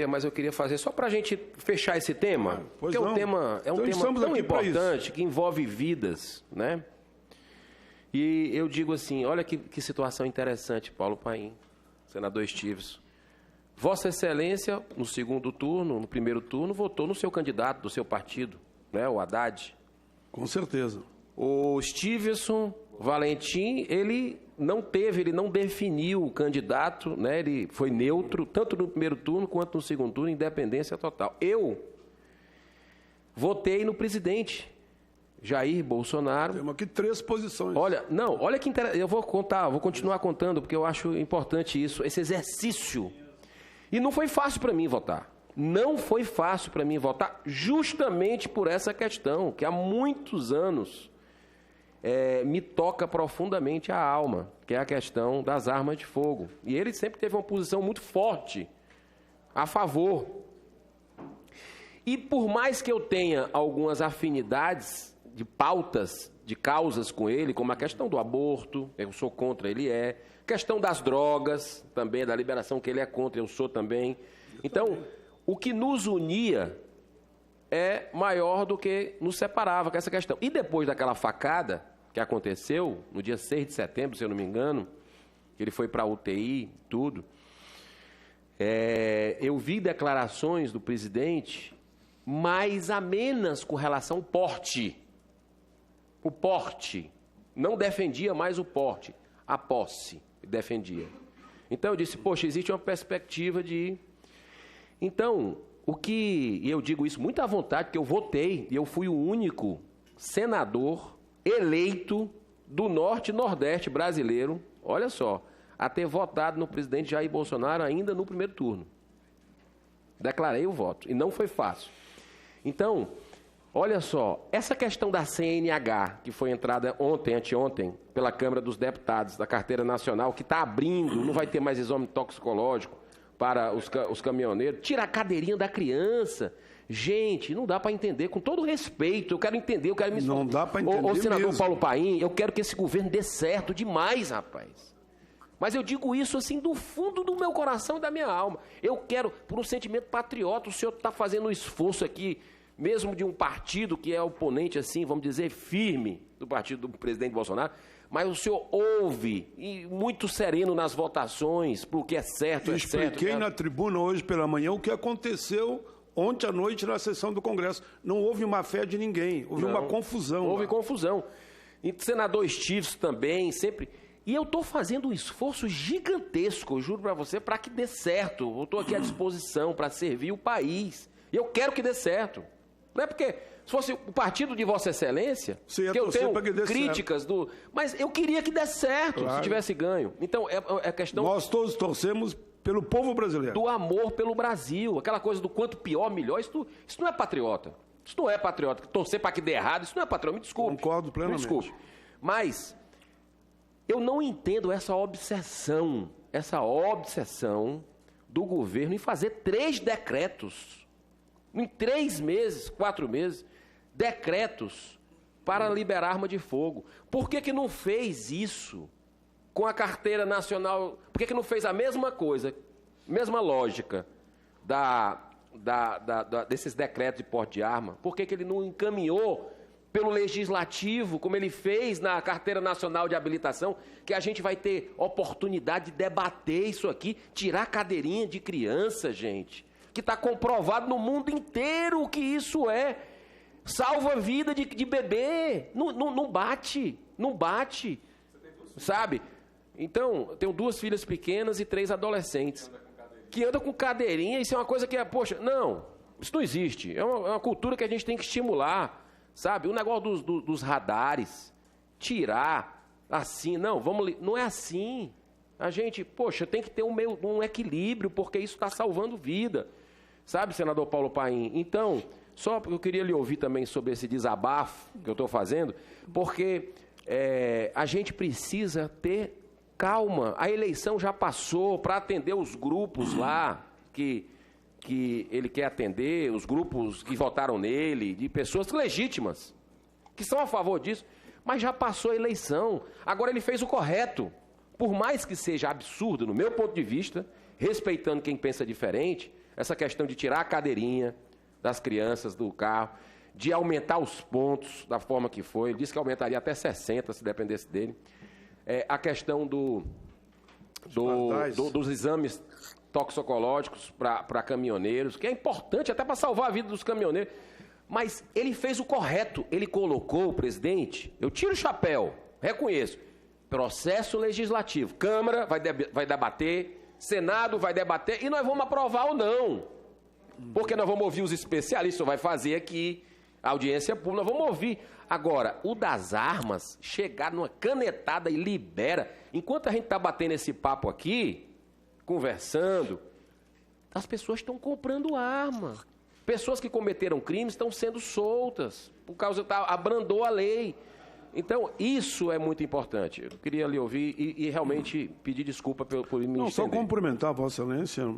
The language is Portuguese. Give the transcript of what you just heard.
Mas eu queria fazer só para a gente fechar esse tema, porque é um tema tão importante, que envolve vidas, né? E eu digo assim, olha que situação interessante, Paulo Paim, senador Estives. Vossa Excelência, no segundo turno, no primeiro turno, votou no seu candidato do seu partido, né, o Haddad. Com certeza. O Stiveson Valentim, ele não definiu o candidato, né? Ele foi neutro, tanto no primeiro turno quanto no segundo turno, independência total. Eu votei no presidente Jair Bolsonaro. Temos aqui 3 posições. Olha que interessante, eu vou continuar contando, porque eu acho importante isso, esse exercício. E não foi fácil para mim votar. Não foi fácil para mim votar justamente por essa questão, que há muitos anos me toca profundamente a alma, que é a questão das armas de fogo. E ele sempre teve uma posição muito forte a favor. E por mais que eu tenha algumas afinidades de pautas, de causas com ele, como a questão do aborto, eu sou contra, ele é. Questão das drogas, também, da liberação que ele é contra, eu sou também. Então, o que nos unia é maior do que nos separava com essa questão. E depois daquela facada que aconteceu, no dia 6 de setembro, se eu não me engano, que ele foi para a UTI, tudo, eu vi declarações do presidente mais amenas com relação ao porte. O porte. Não defendia mais o porte, a posse defendia. Então eu disse, poxa, existe uma perspectiva de... Então, e eu digo isso muito à vontade, porque eu votei, e eu fui o único senador eleito do Norte e Nordeste brasileiro, olha só, a ter votado no presidente Jair Bolsonaro ainda no primeiro turno. Declarei o voto, e não foi fácil. Então, olha só, essa questão da CNH, que foi entrada anteontem, pela Câmara dos Deputados, da Carteira Nacional, que está abrindo, não vai ter mais exame toxicológico para os caminhoneiros, tira a cadeirinha da criança. Gente, não dá para entender, com todo respeito, eu quero entender, eu quero me... Não dá para entender Ô, senador mesmo. Paulo Paim, eu quero que esse governo dê certo demais, rapaz. Mas eu digo isso assim do fundo do meu coração e da minha alma. Eu quero, por um sentimento patriota, o senhor está fazendo um esforço aqui, mesmo de um partido que é oponente, assim, vamos dizer, firme do partido do presidente Bolsonaro, mas o senhor ouve, e muito sereno nas votações, porque é certo, é certo. Eu expliquei na tribuna hoje pela manhã o que aconteceu ontem à noite na sessão do Congresso. Não houve má fé de ninguém, houve uma confusão. Houve confusão. E o senador Estives também, sempre... E eu estou fazendo um esforço gigantesco, eu juro para você, para que dê certo. Eu estou aqui à disposição para servir o país. E eu quero que dê certo. Não é porque, se fosse o partido de Vossa Excelência, que eu tenho críticas do... Mas eu queria que desse certo, se tivesse ganho. Então, é questão... Nós todos torcemos pelo povo brasileiro. Do amor pelo Brasil. Aquela coisa do quanto pior, melhor. Isso não é patriota. Isso não é patriota. Torcer para que dê errado, isso não é patriota. Me desculpe. Concordo plenamente. Me desculpe. Mas eu não entendo essa obsessão do governo em fazer 3 decretos, em 3 meses, 4 meses, decretos para liberar arma de fogo. Por que não fez isso com a Carteira Nacional? Por que não fez a mesma coisa, mesma lógica desses decretos de porte de arma? Por que ele não encaminhou pelo Legislativo, como ele fez na Carteira Nacional de Habilitação, que a gente vai ter oportunidade de debater isso aqui, tirar a cadeirinha de criança, gente, que está comprovado no mundo inteiro que isso salva a vida de bebê, não bate, sabe? Então, eu tenho 2 filhas pequenas e 3 adolescentes, que andam com cadeirinha, isso é uma coisa que poxa, não, isso não existe, é uma cultura que a gente tem que estimular, sabe? O negócio dos radares, tirar, assim, não é assim. A gente, poxa, tem que ter um equilíbrio, porque isso está salvando vida. Sabe, senador Paulo Paim? Então, só eu queria lhe ouvir também sobre esse desabafo que eu estou fazendo, porque a gente precisa ter calma. A eleição já passou para atender os grupos lá que ele quer atender, os grupos que votaram nele, de pessoas legítimas, que são a favor disso, mas já passou a eleição. Agora ele fez o correto. Por mais que seja absurdo, no meu ponto de vista, respeitando quem pensa diferente, essa questão de tirar a cadeirinha das crianças do carro, de aumentar os pontos da forma que foi. Ele disse que aumentaria até 60, se dependesse dele. A questão dos exames toxicológicos para caminhoneiros, que é importante até para salvar a vida dos caminhoneiros. Mas ele fez o correto. Ele colocou, presidente, eu tiro o chapéu, reconheço, processo legislativo. Câmara vai debater, Senado vai debater e nós vamos aprovar ou não. Porque nós vamos ouvir os especialistas, vai fazer aqui a audiência pública, nós vamos ouvir. Agora, o das armas, chegar numa canetada e libera. Enquanto a gente está batendo esse papo aqui, conversando, as pessoas estão comprando arma. Pessoas que cometeram crimes estão sendo soltas, por causa que abrandou a lei. Então, isso é muito importante. Eu queria lhe ouvir e realmente pedir desculpa por me estender. Só cumprimentar a Vossa Excelência.